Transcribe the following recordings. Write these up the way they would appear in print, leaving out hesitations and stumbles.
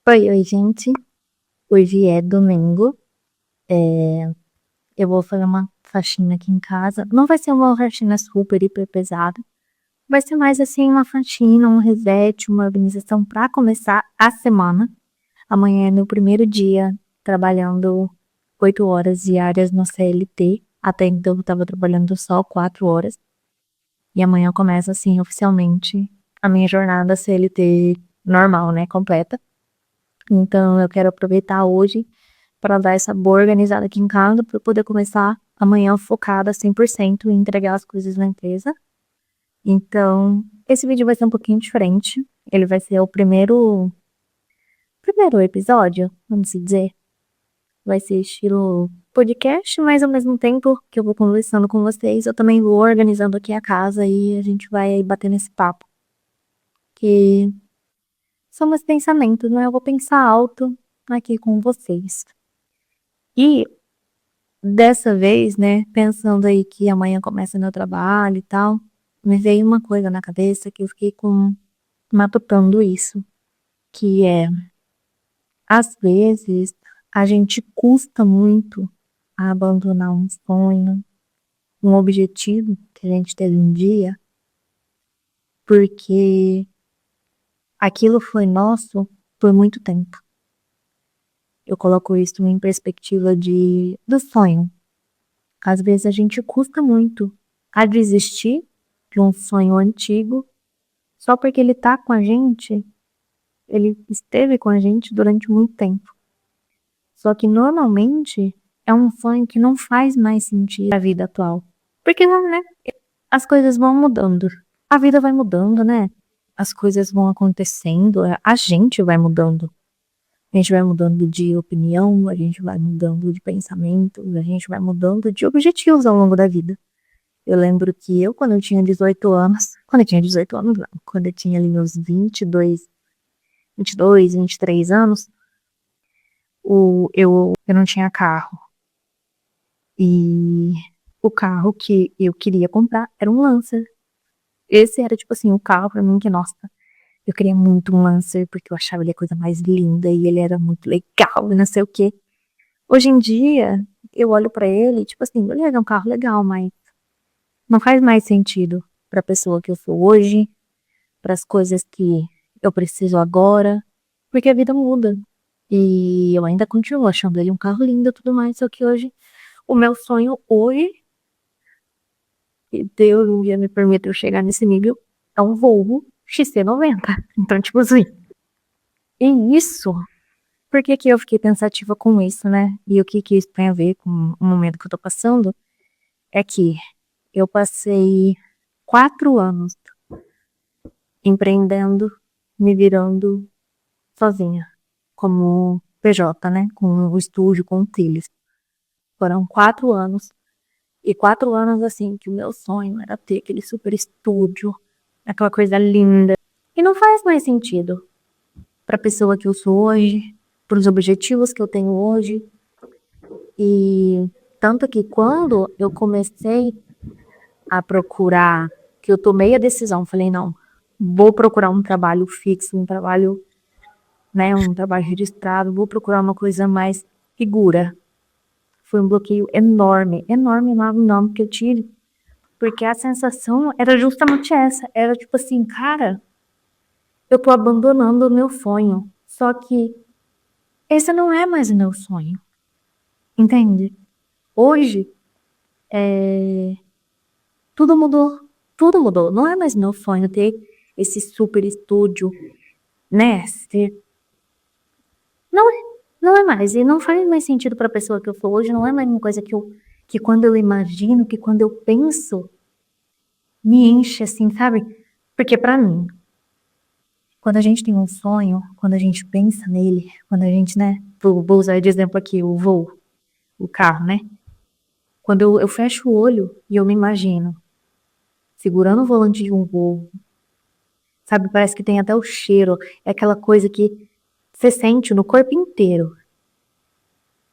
Oi, gente. Hoje é domingo. Eu vou fazer uma faxina aqui em casa. Não vai ser uma faxina super, hiper pesada. Vai ser mais assim uma faxina, um reset, uma organização para começar a semana. Amanhã é meu primeiro dia trabalhando 8 horas diárias no CLT. Até então eu tava trabalhando só 4 horas. E amanhã começa assim oficialmente a minha jornada CLT normal, né? Completa. Então eu quero aproveitar hoje para dar essa boa organizada aqui em casa, para eu poder começar amanhã focada 100% em entregar as coisas na empresa. Então, esse vídeo vai ser um pouquinho diferente. Ele vai ser o primeiro episódio, vamos dizer. Vai ser estilo podcast, mas ao mesmo tempo que eu vou conversando com vocês, eu também vou organizando aqui a casa e a gente vai batendo esse papo. Que são meus pensamentos, né? Eu vou pensar alto aqui com vocês. E dessa vez, né, pensando aí que amanhã começa meu trabalho e tal, me veio uma coisa na cabeça que eu fiquei matutando isso, que é, às vezes, a gente custa muito a abandonar um sonho, um objetivo que a gente teve um dia, porque aquilo foi nosso por muito tempo. Eu coloco isso em perspectiva do sonho. Às vezes a gente custa muito a desistir de um sonho antigo só porque ele tá com a gente, ele esteve com a gente durante muito tempo. Só que normalmente é um sonho que não faz mais sentido na vida atual. Porque, né, as coisas vão mudando. A vida vai mudando, né? As coisas vão acontecendo, a gente vai mudando. A gente vai mudando de opinião, a gente vai mudando de pensamento, a gente vai mudando de objetivos ao longo da vida. Eu lembro que quando eu tinha 18 anos, não, quando eu tinha ali meus 22, 23 anos, eu não tinha carro. E o carro que eu queria comprar era um Lancer. Esse era, tipo assim, o carro pra mim que, nossa, eu queria muito um Lancer porque eu achava ele a coisa mais linda e ele era muito legal e não sei o quê. Hoje em dia, eu olho pra ele, tipo assim, beleza, é um carro legal, mas não faz mais sentido pra pessoa que eu sou hoje, pras coisas que eu preciso agora, porque a vida muda. E eu ainda continuo achando ele um carro lindo e tudo mais, só que hoje, o meu sonho hoje, e Deus um dia me permitiu chegar nesse nível, é um Volvo XC90. Então, tipo assim, e isso, por que que eu fiquei pensativa com isso, né? E o que que isso tem a ver com o momento que eu tô passando? É que eu passei 4 anos empreendendo, me virando sozinha, como PJ, né? Com o estúdio, com o Trilhos. Foram 4 anos. E 4 anos, assim, que o meu sonho era ter aquele super estúdio, aquela coisa linda. E não faz mais sentido pra pessoa que eu sou hoje, pros objetivos que eu tenho hoje. E tanto que quando eu comecei a procurar, que eu tomei a decisão, falei, não, vou procurar um trabalho fixo, um trabalho, né, um trabalho registrado, vou procurar uma coisa mais segura. Foi um bloqueio enorme, enorme, enorme, enorme que eu tive. Porque a sensação era justamente essa. Era tipo assim, cara, eu tô abandonando o meu sonho. Só que esse não é mais o meu sonho. Entende? Hoje, tudo mudou. Tudo mudou. Não é mais meu sonho ter esse super estúdio, né? Não é, não é mais. E não faz mais sentido pra pessoa que eu sou hoje. Não é mais uma coisa que quando eu imagino, que quando eu penso, me enche assim, sabe? Porque pra mim, quando a gente tem um sonho, quando a gente pensa nele, quando a gente, né, vou usar de exemplo aqui o voo, o carro, né? Quando eu fecho o olho e eu me imagino segurando o volante de um voo, sabe? Parece que tem até o cheiro, é aquela coisa que você sente no corpo inteiro.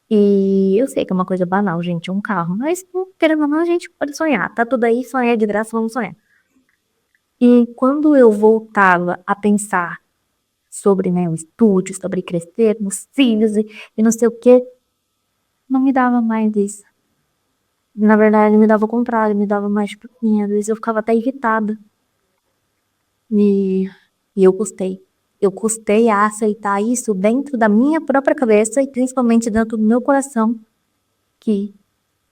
E eu sei que é uma coisa banal, gente, é um carro, mas querendo ou não, a gente pode sonhar. Tá tudo aí, sonhar de graça, vamos sonhar. E quando eu voltava a pensar sobre, né, o estúdio, sobre crescer nos filhos e não sei o quê, não me dava mais isso. Na verdade, me dava o contrário, me dava mais pra mim. Às vezes eu ficava até irritada. E, e eu custei. Eu custei a aceitar isso dentro da minha própria cabeça e principalmente dentro do meu coração, que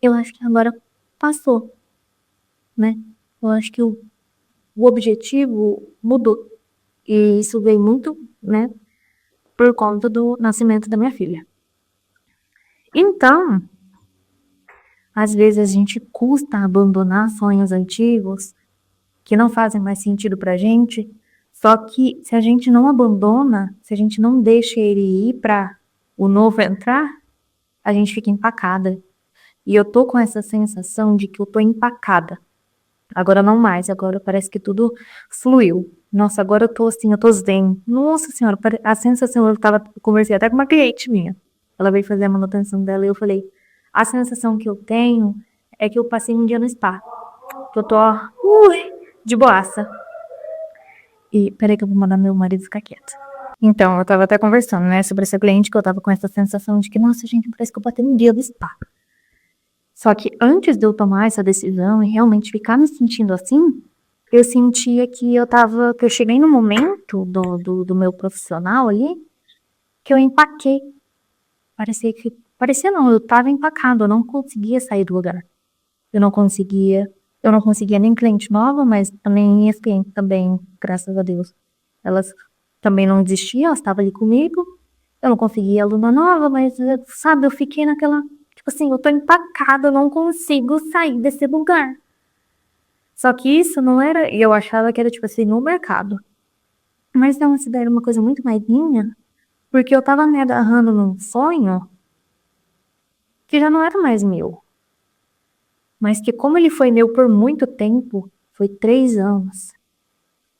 eu acho que agora passou, né? Eu acho que o objetivo mudou. E isso veio muito, né, por conta do nascimento da minha filha. Então, às vezes a gente custa abandonar sonhos antigos que não fazem mais sentido pra gente, só que se a gente não abandona, se a gente não deixa ele ir pra o novo entrar, a gente fica empacada. E eu tô com essa sensação de que eu tô empacada. Agora não mais, agora parece que tudo fluiu. Nossa, agora eu tô assim, eu tô zen. Nossa senhora, a sensação, conversei até com uma cliente minha. Ela veio fazer a manutenção dela e eu falei, a sensação que eu tenho é que eu passei um dia no spa. Que eu tô, de boaça. E peraí que eu vou mandar meu marido ficar quieto. Então, eu tava até conversando, né, sobre essa cliente que eu tava com essa sensação de que, nossa, gente, parece que eu passei um dia no spa. Só que antes de eu tomar essa decisão e realmente ficar me sentindo assim, eu sentia que que eu cheguei no momento do meu profissional ali, que eu empaquei. Parecia não, eu tava empacado, eu não conseguia sair do lugar. Eu não conseguia nem cliente nova, mas também minhas clientes também, graças a Deus. Elas também não desistiam, elas estavam ali comigo. Eu não conseguia aluna nova, mas, sabe, eu fiquei naquela, tipo assim, eu tô empacada, eu não consigo sair desse lugar. Só que isso não era, e eu achava que era, tipo assim, no mercado. Mas não, isso daí era uma coisa muito mais minha, porque eu tava me agarrando num sonho que já não era mais meu. Mas que como ele foi meu por muito tempo, foi 3 anos,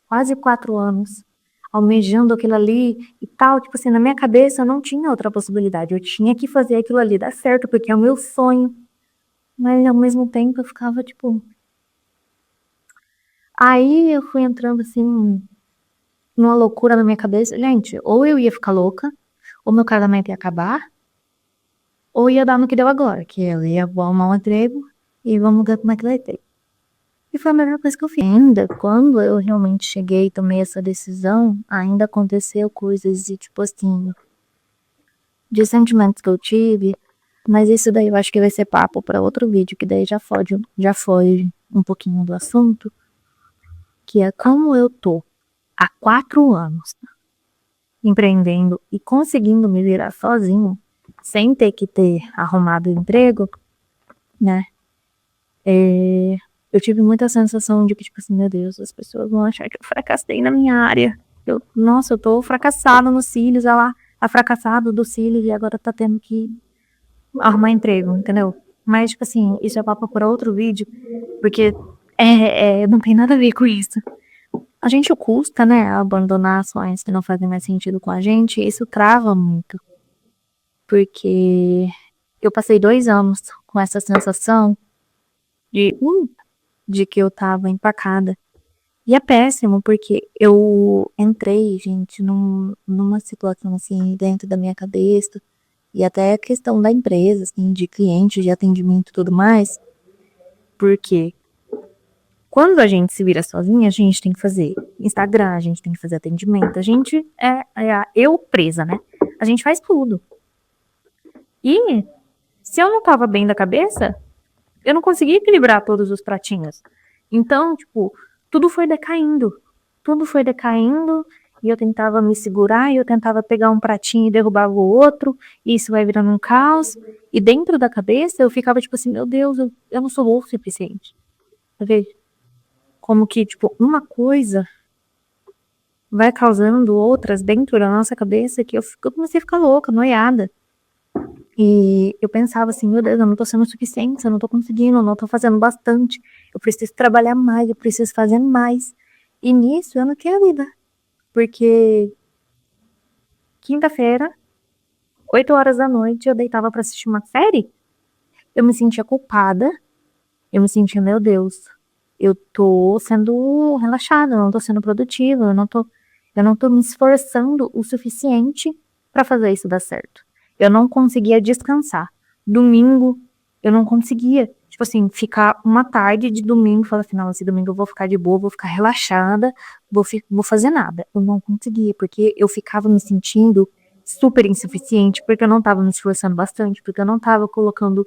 quase 4 anos, almejando aquilo ali e tal, tipo assim, na minha cabeça eu não tinha outra possibilidade, eu tinha que fazer aquilo ali dar certo, porque é o meu sonho. Mas ao mesmo tempo eu ficava, tipo... Aí eu fui entrando assim, numa loucura na minha cabeça. Gente, ou eu ia ficar louca, ou meu casamento ia acabar, ou ia dar no que deu agora, que eu ia arrumar um emprego e vamos ver como é que vai ter. E foi a melhor coisa que eu fiz. Ainda quando eu realmente cheguei e tomei essa decisão, ainda aconteceu coisas de tipo assim, de sentimentos que eu tive, mas isso daí eu acho que vai ser papo para outro vídeo, que daí já foi um pouquinho do assunto, que é como eu tô há 4 anos empreendendo e conseguindo me virar sozinho, sem ter que ter arrumado emprego, né? Eu tive muita sensação de que, tipo assim, meu Deus, as pessoas vão achar que eu fracassei na minha área. Nossa, eu tô fracassada nos cílios, olha lá, a fracassado dos cílios e agora tá tendo que arrumar emprego, entendeu? Mas, tipo assim, isso é papo para outro vídeo, porque não tem nada a ver com isso. A gente custa, né, abandonar ações que não fazem mais sentido com a gente, e isso trava muito. Porque eu passei 2 anos com essa sensação de, de que eu tava empacada. E é péssimo, porque eu entrei, gente, numa situação assim, dentro da minha cabeça, e até a questão da empresa, assim, de cliente, de atendimento e tudo mais, porque quando a gente se vira sozinha, a gente tem que fazer Instagram, a gente tem que fazer atendimento, a gente é a eu presa, né? A gente faz tudo. E se eu não tava bem da cabeça, eu não conseguia equilibrar todos os pratinhos. Então, tipo, tudo foi decaindo. Tudo foi decaindo e eu tentava me segurar e eu tentava pegar um pratinho e derrubava o outro e isso vai virando um caos. E dentro da cabeça eu ficava tipo assim, meu Deus, eu não sou boa o suficiente. Tá vendo? Como que, tipo, uma coisa vai causando outras dentro da nossa cabeça que eu comecei a ficar louca, noiada. E eu pensava assim, meu Deus, eu não tô sendo o suficiente, eu não tô conseguindo, eu não tô fazendo bastante, eu preciso trabalhar mais, eu preciso fazer mais. E nisso eu não tinha vida, porque quinta-feira, 8 horas da noite, eu deitava pra assistir uma série, eu me sentia culpada, eu me sentia, meu Deus, eu tô sendo relaxada, eu não tô sendo produtiva, eu não tô... Eu não tô me esforçando o suficiente pra fazer isso dar certo. Eu não conseguia descansar. Domingo, eu não conseguia, tipo assim, ficar uma tarde de domingo e falar assim, não, esse domingo eu vou ficar de boa, vou ficar relaxada, vou fazer nada. Eu não conseguia, porque eu ficava me sentindo super insuficiente, porque eu não tava me esforçando bastante, porque eu não tava colocando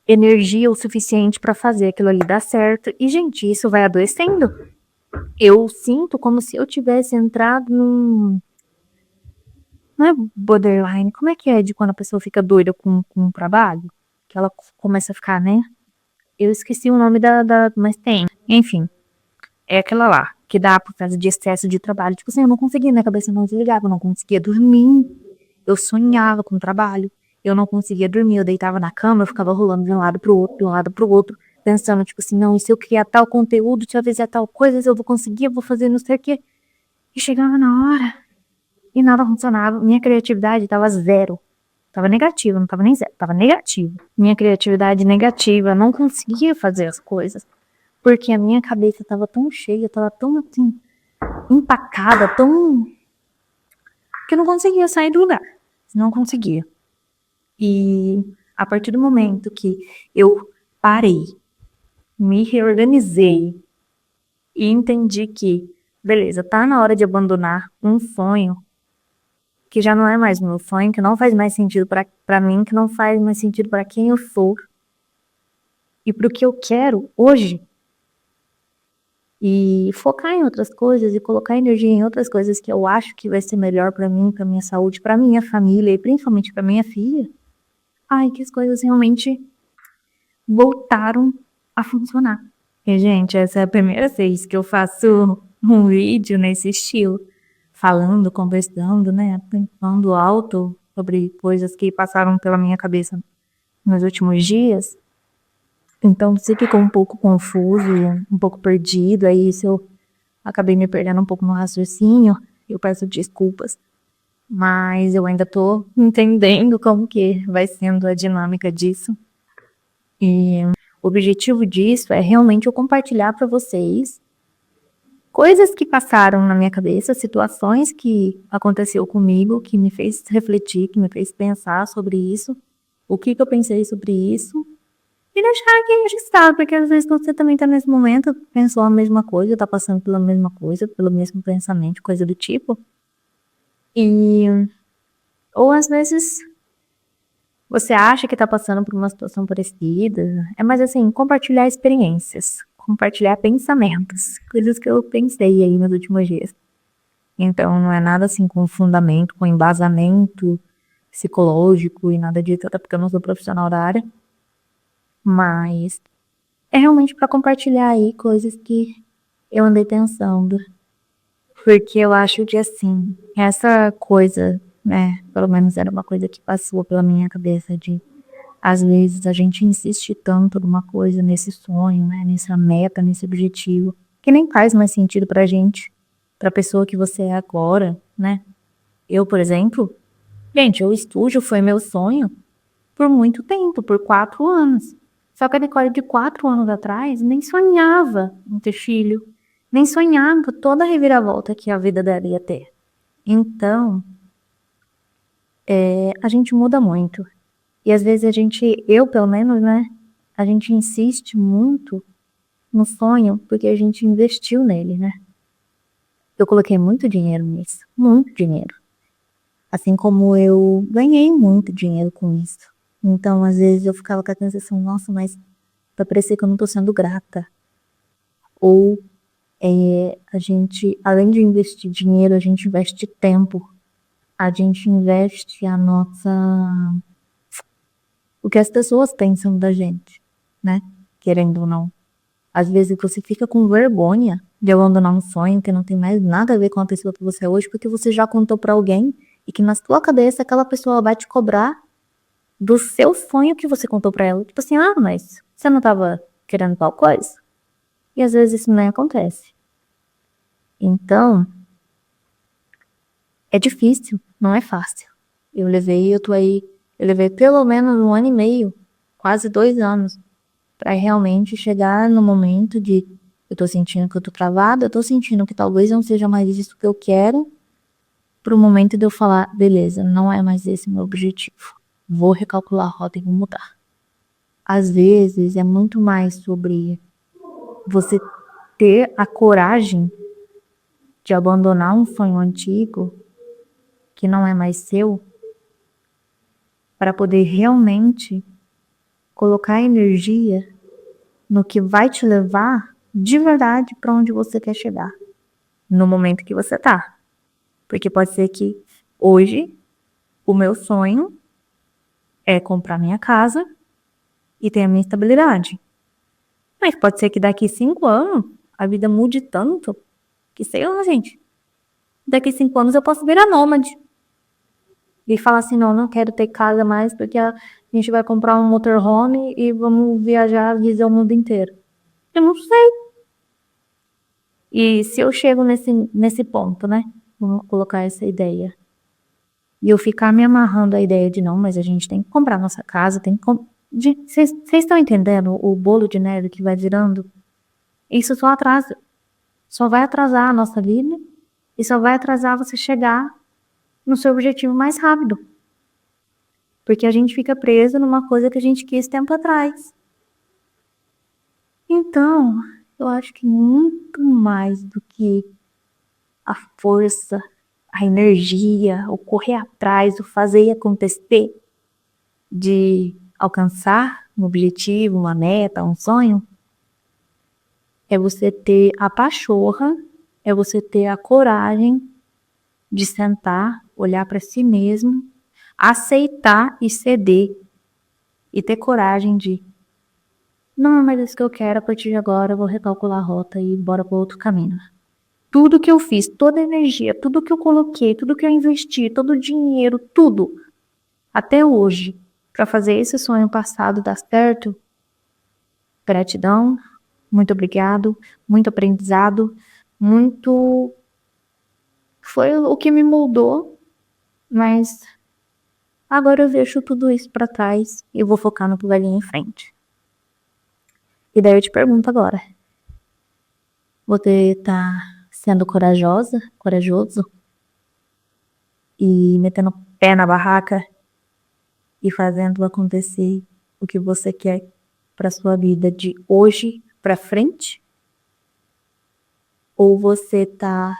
energia o suficiente pra fazer aquilo ali dar certo. E, gente, isso vai adoecendo. Eu sinto como se eu tivesse entrado num. Não é borderline, como é que é de quando a pessoa fica doida com o trabalho? Que ela começa a ficar, né? Eu esqueci o nome mas tem. Enfim, é aquela lá, que dá por causa de excesso de trabalho. Tipo assim, eu não conseguia, minha cabeça não desligava, eu não conseguia dormir. Eu sonhava com o trabalho. Eu não conseguia dormir, eu deitava na cama, eu ficava rolando de um lado pro outro, de um lado pro outro, pensando, tipo assim, não, e se eu criar tal conteúdo, se eu fizer tal coisa, se eu vou conseguir, eu vou fazer não sei o quê. E chegava na hora, e nada funcionava. Minha criatividade tava zero. Tava negativa, não tava nem zero, tava negativa. Minha criatividade negativa, não conseguia fazer as coisas. Porque a minha cabeça tava tão cheia, tava tão assim, empacada, tão. Que eu não conseguia sair do lugar. Não conseguia. E a partir do momento que eu parei, me reorganizei e entendi que, beleza, tá na hora de abandonar um sonho que já não é mais meu sonho, que não faz mais sentido pra mim, que não faz mais sentido pra quem eu sou e pro que eu quero hoje. E focar em outras coisas e colocar energia em outras coisas que eu acho que vai ser melhor pra mim, pra minha saúde, pra minha família e principalmente pra minha filha. Ai, que as coisas realmente voltaram a funcionar. E, gente, essa é a primeira vez que eu faço um vídeo nesse estilo, falando, conversando, né, pensando alto sobre coisas que passaram pela minha cabeça nos últimos dias. Então, se ficou um pouco confuso, um pouco perdido, aí se eu acabei me perdendo um pouco no raciocínio, eu peço desculpas. Mas eu ainda tô entendendo como que vai sendo a dinâmica disso. E o objetivo disso é realmente eu compartilhar para vocês coisas que passaram na minha cabeça, situações que aconteceu comigo, que me fez refletir, que me fez pensar sobre isso, o que eu pensei sobre isso, e deixar aqui registrado, porque às vezes você também tá nesse momento, pensou a mesma coisa, tá passando pela mesma coisa, pelo mesmo pensamento, coisa do tipo. E ou às vezes você acha que tá passando por uma situação parecida. É mais assim, compartilhar experiências, compartilhar pensamentos, coisas que eu pensei aí nos últimos dias. Então não é nada assim com fundamento, com embasamento psicológico e nada disso, até porque eu não sou profissional da área. Mas é realmente para compartilhar aí coisas que eu andei pensando. Porque eu acho que assim, essa coisa, né, pelo menos era uma coisa que passou pela minha cabeça de às vezes a gente insiste tanto numa coisa, nesse sonho, né, nessa meta, nesse objetivo, que nem faz mais sentido pra gente, pra pessoa que você é agora, né? Eu, por exemplo, gente, o estúdio foi meu sonho por muito tempo, por 4 anos. Só que a Nicole de 4 anos atrás nem sonhava em ter filho, nem sonhava toda a reviravolta que a vida dela ia ter. Então, a gente muda muito. E às vezes eu pelo menos, né, a gente insiste muito no sonho porque a gente investiu nele, né? Eu coloquei muito dinheiro nisso, muito dinheiro. Assim como eu ganhei muito dinheiro com isso. Então, às vezes eu ficava com a sensação, nossa, mas vai parecer que eu não tô sendo grata. Ou a gente, além de investir dinheiro, a gente investe tempo. A gente investe o que as pessoas pensam da gente, né? Querendo ou não. Às vezes você fica com vergonha de abandonar um sonho que não tem mais nada a ver com a pessoa que você é hoje, porque você já contou pra alguém e que na sua cabeça aquela pessoa vai te cobrar do seu sonho que você contou pra ela. Tipo assim, ah, mas você não tava querendo tal coisa? E às vezes isso nem acontece. Então, é difícil, não é fácil. Eu levei pelo menos 1 ano e meio, quase 2 anos, pra realmente chegar no momento de Eu tô sentindo que eu tô travada, eu tô sentindo que talvez não seja mais isso que eu quero, pro momento de eu falar, beleza, não é mais esse meu objetivo. Vou recalcular a rota e vou mudar. Às vezes é muito mais sobre você ter a coragem de abandonar um sonho antigo que não é mais seu, para poder realmente colocar energia no que vai te levar de verdade para onde você quer chegar, no momento que você tá. Porque pode ser que hoje o meu sonho é comprar minha casa e ter a minha estabilidade. Mas pode ser que daqui 5 anos a vida mude tanto que, sei lá, gente, daqui 5 anos eu posso virar nômade. E falar assim, não quero ter casa mais porque a gente vai comprar um motorhome e vamos viajar, visitar o mundo inteiro. Eu não sei. E se eu chego nesse ponto, né? Vamos colocar essa ideia. E eu ficar me amarrando à ideia de não, mas a gente tem que comprar nossa casa, tem que Vocês estão entendendo o bolo de neve que vai virando? Isso só atrasa. Só vai atrasar a nossa vida e só vai atrasar você chegar no seu objetivo mais rápido. Porque a gente fica preso numa coisa que a gente quis tempo atrás. Então, eu acho que muito mais do que a força, a energia, o correr atrás, o fazer acontecer, de alcançar um objetivo, uma meta, um sonho, é você ter a pachorra, é você ter a coragem de sentar, olhar para si mesmo, aceitar e ceder e ter coragem de não é mais isso que eu quero, a partir de agora eu vou recalcular a rota e ir embora para outro caminho. Tudo que eu fiz, toda a energia, tudo que eu coloquei, tudo que eu investi, todo o dinheiro, tudo, até hoje, para fazer esse sonho passado dar certo, gratidão, muito obrigado, muito aprendizado, muito. Foi o que me moldou, mas agora eu deixo tudo isso para trás e vou focar no que vai vir em frente. E daí eu te pergunto agora: você tá sendo corajosa, corajoso e metendo o pé na barraca e fazendo acontecer o que você quer para sua vida de hoje para frente? Ou você tá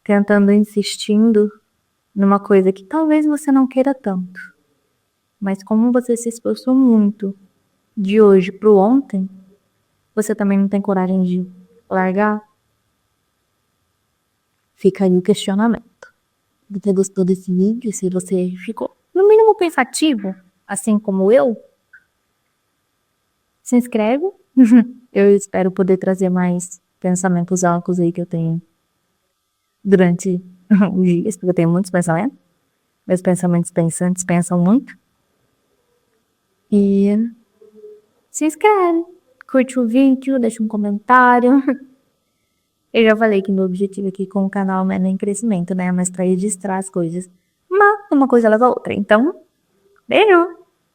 tentando, insistindo numa coisa que talvez você não queira tanto, mas como você se esforçou muito de hoje pro ontem, você também não tem coragem de largar? Fica aí o questionamento. Você gostou desse vídeo? Se você ficou, no mínimo, pensativo, assim como eu, se inscreve. Eu espero poder trazer mais pensamentos altos aí que eu tenho durante os dias, porque eu tenho muitos pensamentos. Meus pensamentos pensantes pensam muito. E se inscreve, curte o vídeo, deixa um comentário. Eu já falei que meu objetivo aqui com o canal não é nem crescimento, né? Mas pra registrar as coisas. Mas uma coisa leva a outra. Então, beijo!